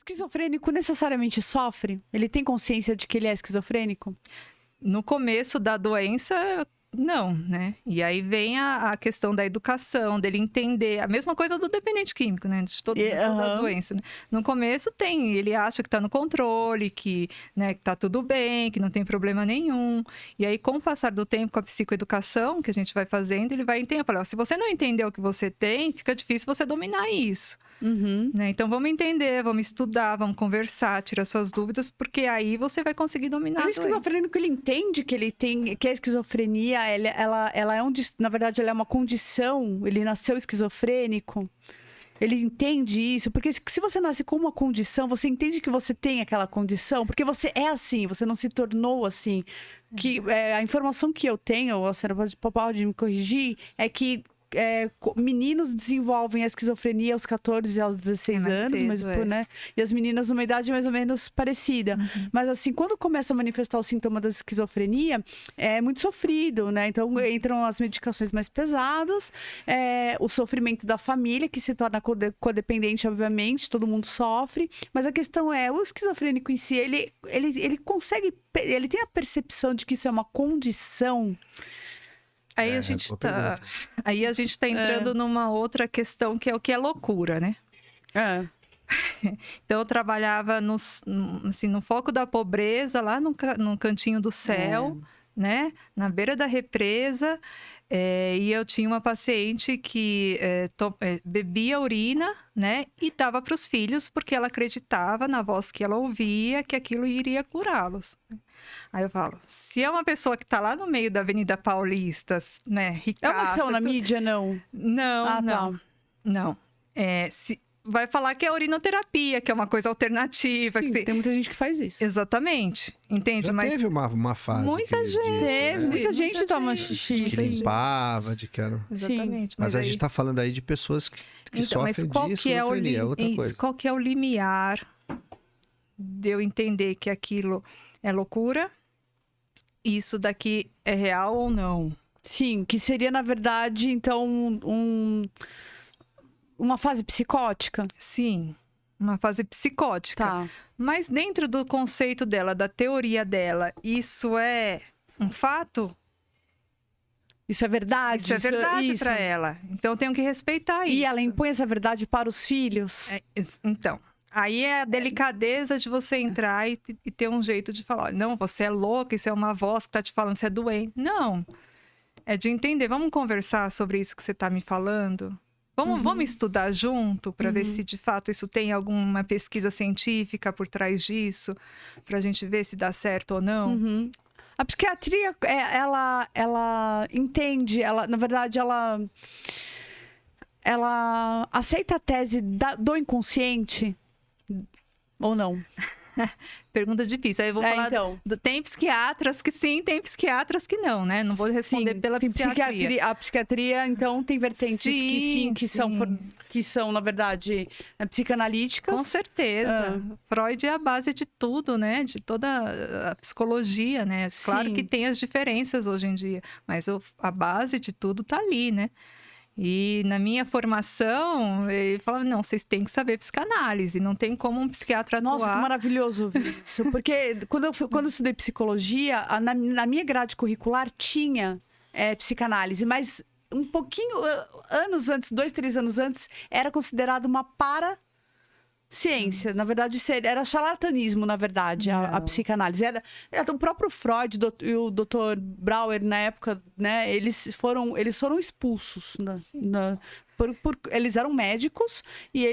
esquizofrênico necessariamente sofre? Ele tem consciência de que ele é esquizofrênico? No começo da doença, não, né? E aí vem a questão da educação, dele entender. A mesma coisa do dependente químico, né? De toda a doença. Né? No começo ele acha que tá no controle, que, né, que tá tudo bem, que não tem problema nenhum. E aí, com o passar do tempo, com a psicoeducação que a gente vai fazendo, ele vai entender. Fala, se você não entender o que você tem, fica difícil você dominar isso. Né? Então, vamos entender, vamos estudar, vamos conversar, tirar suas dúvidas, porque aí você vai conseguir dominar. O esquizofrênico, ele entende que ele tem, que a esquizofrenia, ela é na verdade, ela é uma condição, ele nasceu esquizofrênico. Ele entende isso, porque se você nasce com uma condição, você entende que você tem aquela condição, porque você é assim, você não se tornou assim. Que a informação que eu tenho, a senhora pode me corrigir, é que meninos desenvolvem a esquizofrenia aos 14 e aos 16 anos, cedo, mas, né? E as meninas numa idade mais ou menos parecida. Mas assim, quando começa a manifestar o sintoma da esquizofrenia, é muito sofrido, né? Então entram as medicações mais pesadas, o sofrimento da família, que se torna codependente, obviamente, todo mundo sofre. Mas a questão é, o esquizofrênico em si, ele consegue, ele tem a percepção de que isso é uma condição. Aí a gente tá entrando numa outra questão, que é o que é loucura, né? Então, eu trabalhava no foco da pobreza, lá no cantinho do céu, né? Na beira da represa. E eu tinha uma paciente que bebia urina, né? E dava para os filhos, porque ela acreditava na voz que ela ouvia, que aquilo iria curá-los. Aí eu falo, se é uma pessoa que está lá no meio da Avenida Paulista, né, ricaça... É uma questão na mídia, não? Não. Vai falar que é urinoterapia, que é uma coisa alternativa. Sim, tem muita gente que faz isso. Exatamente, entende? Já teve uma fase. Muita gente. Muita gente toma xixi. Que limpava, de que era... Exatamente. Mas a gente está falando aí de pessoas que sofrem de esquizofrenia, é outra coisa. Qual que é o limiar de eu entender que aquilo é loucura? Isso daqui é real ou não? Sim, que seria, na verdade, então, uma fase psicótica? Sim, uma fase psicótica. Tá. Mas dentro do conceito dela, da teoria dela, isso é um fato? Isso é verdade? Isso é verdade para ela. Então, eu tenho que respeitar isso. E ela impõe essa verdade para os filhos? Então, aí é a delicadeza de você entrar e ter um jeito de falar, não, você é louca, isso é uma voz que tá te falando, você é doente. Não, é de entender, vamos conversar sobre isso que você tá me falando? Vamos estudar junto para ver se de fato isso tem alguma pesquisa científica por trás disso, para a gente ver se dá certo ou não. A psiquiatria, ela entende, na verdade, ela aceita a tese do inconsciente ou não? Pergunta difícil. Aí eu vou falar. Então. Tem psiquiatras que sim, tem psiquiatras que não, né? Não vou responder pela psiquiatria. A psiquiatria, então, tem vertentes que são, na verdade, psicanalíticas. Com certeza. Freud é a base de tudo, né? De toda a psicologia, né? Claro que tem as diferenças hoje em dia, mas a base de tudo tá ali, né? E na minha formação, ele falava, não, vocês têm que saber psicanálise, não tem como um psiquiatra atuar. Nossa, que maravilhoso ouvir isso. Porque quando eu estudei psicologia, na minha grade curricular tinha psicanálise, mas um pouquinho, anos antes, 2, 3 anos antes, era considerado uma ciência, na verdade, era charlatanismo, na verdade, a psicanálise. Era o próprio Freud e o Dr. Brauer, na época, né, eles foram expulsos. Eles eram médicos e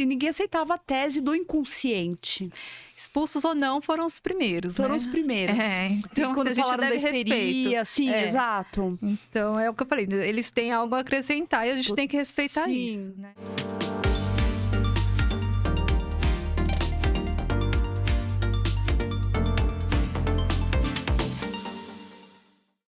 ninguém aceitava a tese do inconsciente. Expulsos ou não, foram os primeiros, Foram os primeiros. Então, quando a gente falaram da histeria, respeito. Sim, exato. Então, é o que eu falei, eles têm algo a acrescentar e a gente tem que respeitar isso, né?